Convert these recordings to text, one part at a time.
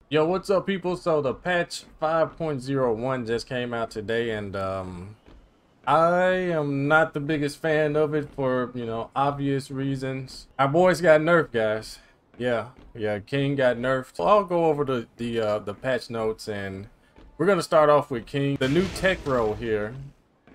Yo, what's up, people? So the patch 5.01 just came out today, and I am not the biggest fan of it for, obvious reasons. Our boys got nerfed, guys. Yeah, King got nerfed. So I'll go over the patch notes, and we're gonna start off with King. The new tech roll here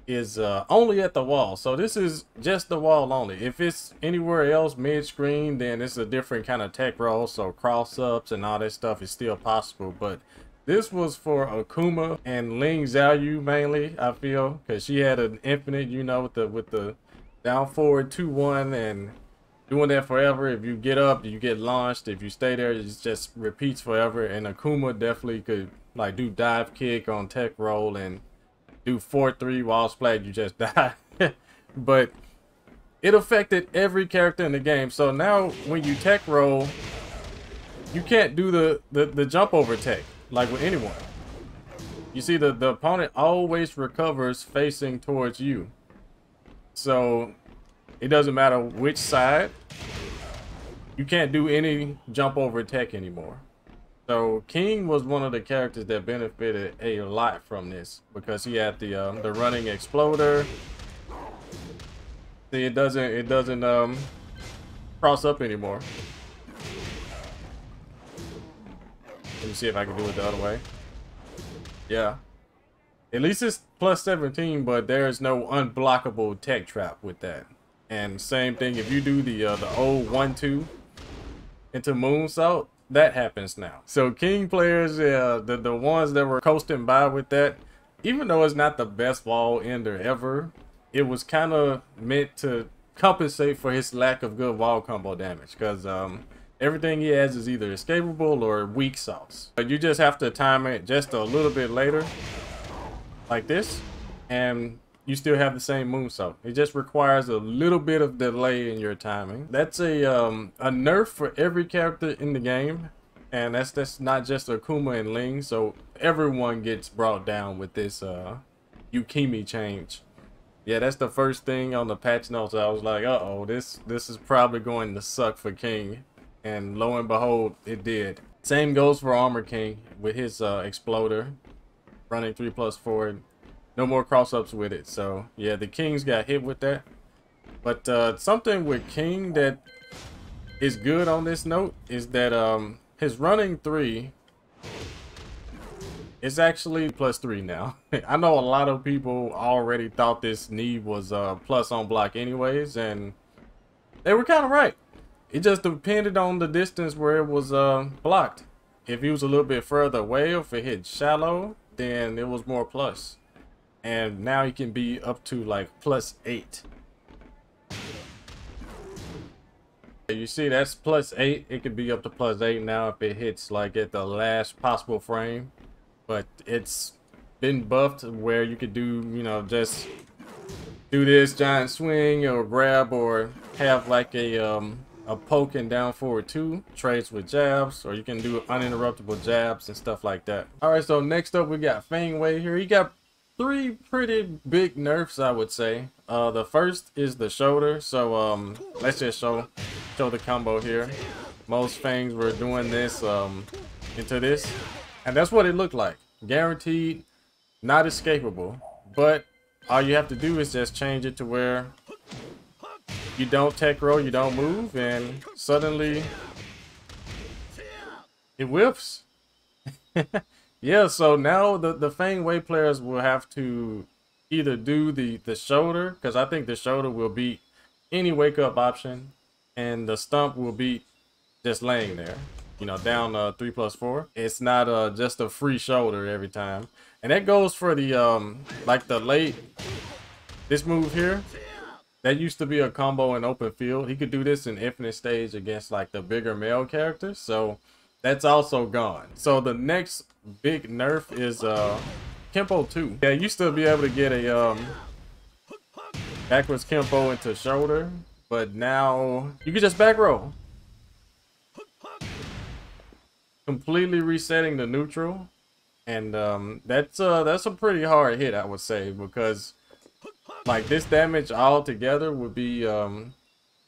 is only at the wall, so this is just the wall only. If it's anywhere else mid-screen, then it's a different kind of tech roll, so cross-ups and all that stuff is still possible. But this was for Akuma and Ling Xiaoyu mainly, I feel, because she had an infinite, with the down forward 2-1 and doing that forever. If you get up, you get launched. If you stay there, it just repeats forever. And Akuma definitely could like do dive kick on tech roll and do 4-3 wall splat, you just die. But it affected every character in the game. So now when you tech roll, you can't do the jump over tech like with anyone. You see, the opponent always recovers facing towards you, so it doesn't matter which side, you can't do any jump over tech anymore. So King was one of the characters that benefited a lot from this because he had the running exploder. See, it doesn't cross up anymore. Let me see if I can do it the other way. Yeah, at least it's plus 17, but there's no unblockable tech trap with that. And same thing if you do the old 1-2 into moonsault, that happens now. So King players, the ones that were coasting by with that, even though it's not the best wall ender ever, it was kind of meant to compensate for his lack of good wall combo damage, because everything he has is either escapable or weak sauce. But you just have to time it just a little bit later, like this, and you still have the same moonsault. It just requires a little bit of delay in your timing. That's a nerf for every character in the game, and that's not just Akuma and Ling. So everyone gets brought down with this Yukimi change. Yeah, that's the first thing on the patch notes. I was like, uh-oh, this is probably going to suck for King, and lo and behold, it did. Same goes for Armor King with his exploder, running 3+4. No more cross-ups with it. So yeah, the Kings got hit with that. But something with King that is good on this note is that his running 3 is actually +3 now. I know a lot of people already thought this knee was plus on block anyways, and they were kind of right. It just depended on the distance where it was blocked. If he was a little bit further away, or if it hit shallow, then it was more plus. And now he can be up to like +8. You see, that's +8. It could be up to +8 now if it hits like at the last possible frame. But it's been buffed where you could do, just do this giant swing or grab, or have like a poke and down forward 2 trades with jabs, or you can do uninterruptible jabs and stuff like that. All right, so next up we got Fang Wave here. He got 3 pretty big nerfs, I would say. The first is the shoulder. So let's just show the combo here. Most Fangs were doing this into this, and that's what it looked like. Guaranteed, not escapable. But all you have to do is just change it to where you don't tech roll, you don't move, and suddenly it whiffs. Yeah, so now the Fang Wave players will have to either do the shoulder, because I think the shoulder will beat any wake up option, and the stump will beat just laying there, down 3+4. It's not just a free shoulder every time. And that goes for the like the late, this move here. That used to be a combo in open field. He could do this in infinite stage against like the bigger male characters. So that's also gone. So the next big nerf is Kempo 2. Yeah, you used to be able to get a backwards Kempo into shoulder, but now you can just back roll. Completely resetting the neutral. And that's a pretty hard hit, I would say, because like this damage all together would be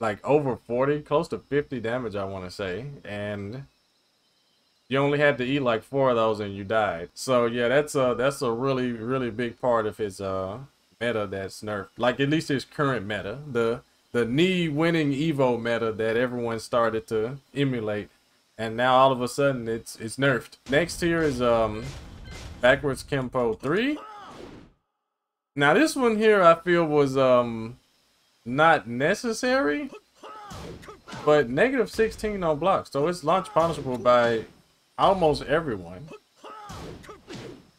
like over 40, close to 50 damage, I want to say. And you only had to eat like 4 of those and you died. So yeah, that's a really big part of his meta that's nerfed. Like at least his current meta, the knee winning Evo meta that everyone started to emulate, and now all of a sudden it's nerfed. Next here is backwards Kempo 3. Now this one here I feel was not necessary, but -16 on block, so it's launch punishable by almost everyone.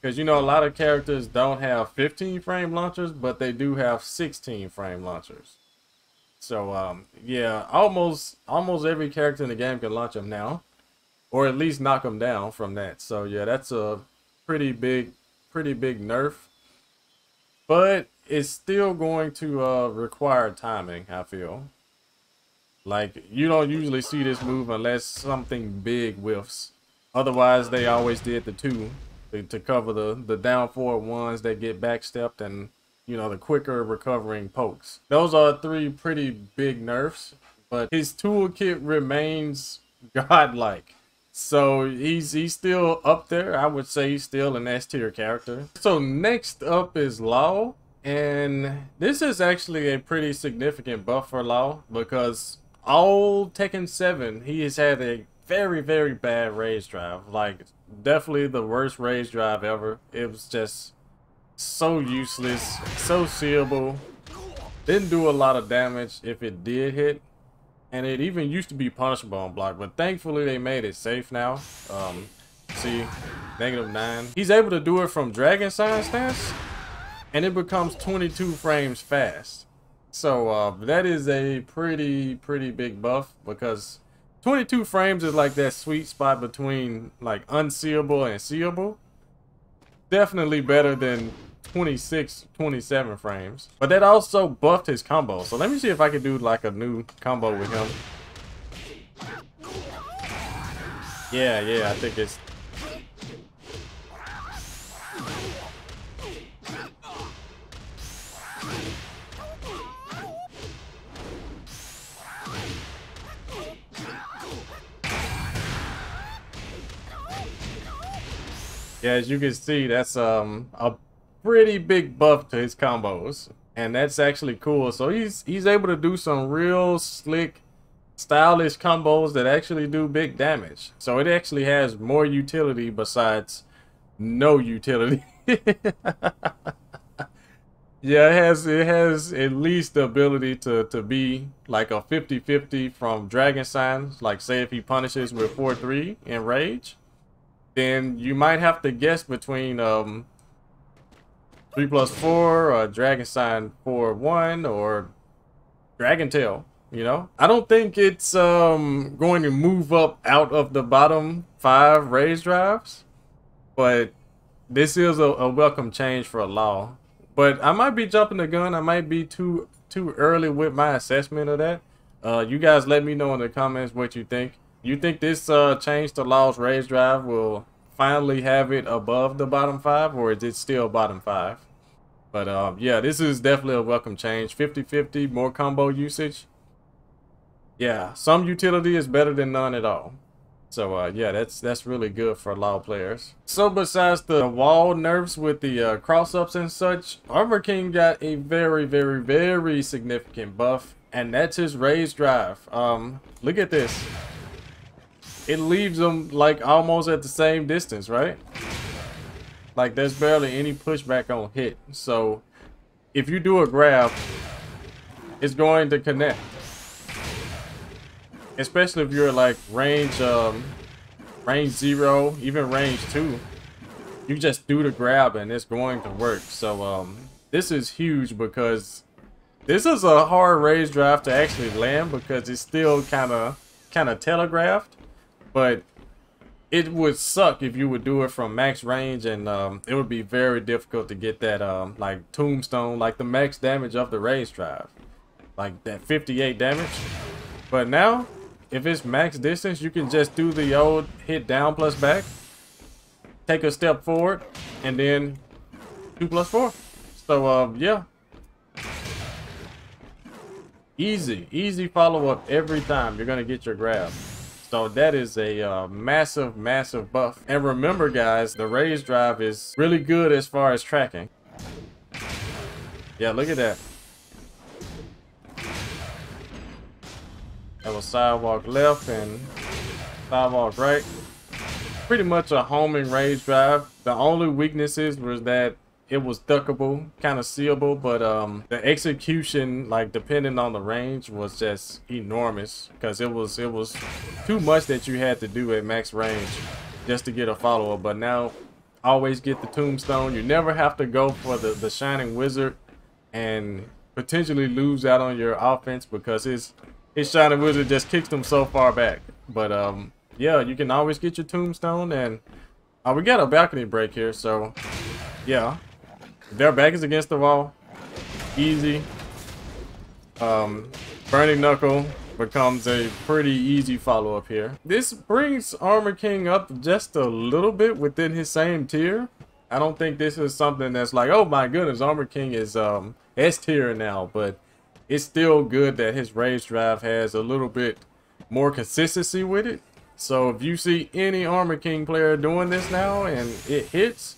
Because you know, a lot of characters don't have 15 frame launchers, but they do have 16 frame launchers. So yeah, almost every character in the game can launch them now, or at least knock them down from that. So yeah, that's a pretty big nerf, but it's still going to require timing, I feel. Like, you don't usually see this move unless something big whiffs. Otherwise, they always did the 2 to cover the down forward ones that get backstepped, and you know, the quicker recovering pokes. Those are 3 pretty big nerfs, but his toolkit remains godlike. So he's still up there. I would say he's still an S tier character. So next up is Law, and this is actually a pretty significant buff for Law, because all Tekken 7 he has had a very bad rage drive. Like, definitely the worst rage drive ever. It was just so useless, so seeable, didn't do a lot of damage if it did hit, and it even used to be punishable on block, but thankfully they made it safe now. See, -9. He's able to do it from Dragon Sign stance, and it becomes 22 frames fast. So that is a pretty big buff, because 22 frames is like that sweet spot between like unseeable and seeable. Definitely better than 26, 27 frames. But that also buffed his combo. So let me see if I can do like a new combo with him. Yeah, I think it's... Yeah, as you can see, that's a pretty big buff to his combos, and that's actually cool. So he's able to do some real slick, stylish combos that actually do big damage. So it actually has more utility besides no utility. Yeah, it has at least the ability to be like a 50-50 from Dragon Signs. Like, say if he punishes with 4-3 in rage, then you might have to guess between 3+4 or Dragon Sign 4-1 or Dragon Tail, you know? I don't think it's going to move up out of the bottom 5 rage drives, but this is a welcome change for Law. But I might be jumping the gun. I might be too early with my assessment of that. You guys let me know in the comments what you think. You think this change to Law's rage drive will finally have it above the bottom 5, or is it still bottom 5? But yeah, this is definitely a welcome change. 50-50, more combo usage. Yeah, some utility is better than none at all. So yeah, that's really good for Law players. So besides the wall nerfs with the cross-ups and such, Armor King got a very significant buff, and that's his rage drive. Look at this. It leaves them like almost at the same distance, right? Like, there's barely any pushback on hit. So if you do a grab, it's going to connect. Especially if you're like range 0, even range 2. You just do the grab and it's going to work. So this is huge, because this is a hard rage drive to actually land, because it's still kind of telegraphed. But it would suck if you would do it from max range, and it would be very difficult to get that like tombstone, like the max damage of the rage drive, like that 58 damage. But now, if it's max distance, you can just do the old hit down plus back, take a step forward, and then 2+4. So yeah, easy follow-up every time you're gonna get your grab. So that is a massive, massive buff. And remember guys, the raise drive is really good as far as tracking. Yeah, look at that. That was sidewalk left and sidewalk right. Pretty much a homing raise drive. The only weaknesses was that it was duckable, kind of seeable, but the execution, like depending on the range, was just enormous because it was too much that you had to do at max range just to get a follow-up. But now always get the tombstone. You never have to go for the shining wizard and potentially lose out on your offense because his shining wizard just kicks them so far back. But yeah, you can always get your tombstone. And we got a balcony break here, so yeah, their back is against the wall. Easy. Burning Knuckle becomes a pretty easy follow-up here. This brings Armor King up just a little bit within his same tier. I don't think this is something that's like, oh my goodness, Armor King is S tier now, but it's still good that his raise drive has a little bit more consistency with it. So if you see any Armor King player doing this now and it hits,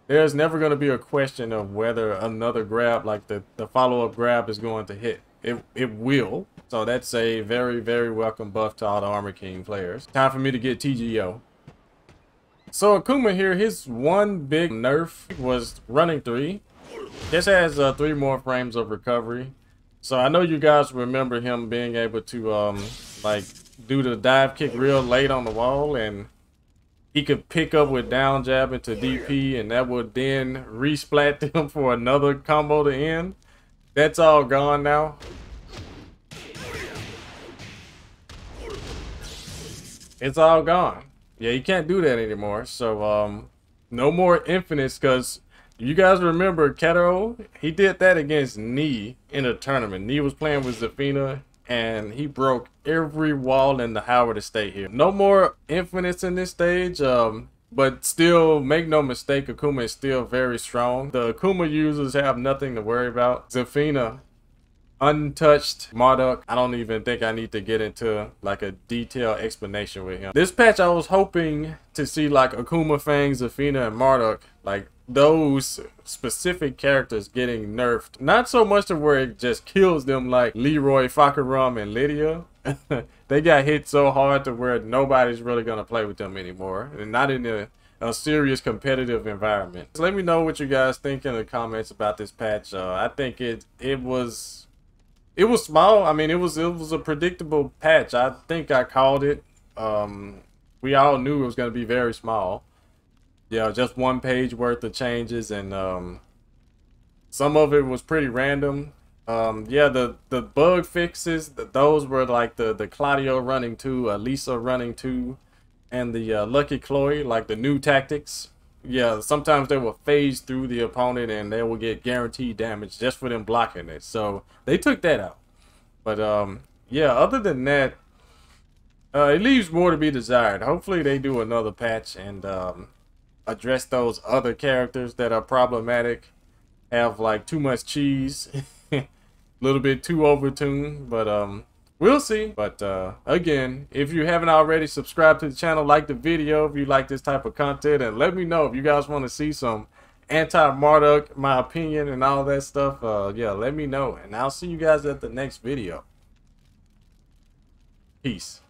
there's never going to be a question of whether another grab like the follow-up grab is going to hit. It will. So that's a very, very welcome buff to all the Armor King players. Time for me to get TGO. So Akuma here, his one big nerf was running 3. This has 3 more frames of recovery. So I know you guys remember him being able to like do the dive kick real late on the wall, and he could pick up with down jab into DP, and that would then resplat him for another combo to end. That's all gone now. It's all gone. Yeah, you can't do that anymore. So no more infinites, because you guys remember Keto, he did that against Knee in a tournament. Knee was playing with Zafina and he broke every wall in the Howard estate here. No more infinites in this stage, but still, make no mistake, Akuma is still very strong. The Akuma users have nothing to worry about. Zafina, untouched. Marduk, I don't even think I need to get into like a detailed explanation with him. This patch I was hoping to see like Akuma, Fang, Zafina, and Marduk, like those specific characters getting nerfed. Not so much to where it just kills them like Leroy, Fakaram, and Lydia. They got hit so hard to where nobody's really gonna play with them anymore, and not in a serious competitive environment. So let me know what you guys think in the comments about this patch. I think it was small. I mean, it was a predictable patch. I think I called it. We all knew it was going to be very small. Yeah, just 1 page worth of changes, and some of it was pretty random. Yeah, the bug fixes, those were like the Claudio running 2, Lisa running 2, and the Lucky Chloe, like the new tactics. Yeah, sometimes they will phase through the opponent and they will get guaranteed damage just for them blocking it. So they took that out. But yeah, other than that, it leaves more to be desired. Hopefully they do another patch and address those other characters that are problematic, have like too much cheese, a little bit too overtuned, but we'll see. But again, if you haven't already, subscribe to the channel, like the video if you like this type of content, and let me know if you guys want to see some anti-Marduk, my opinion, and all that stuff. Yeah, let me know, and I'll see you guys at the next video. Peace.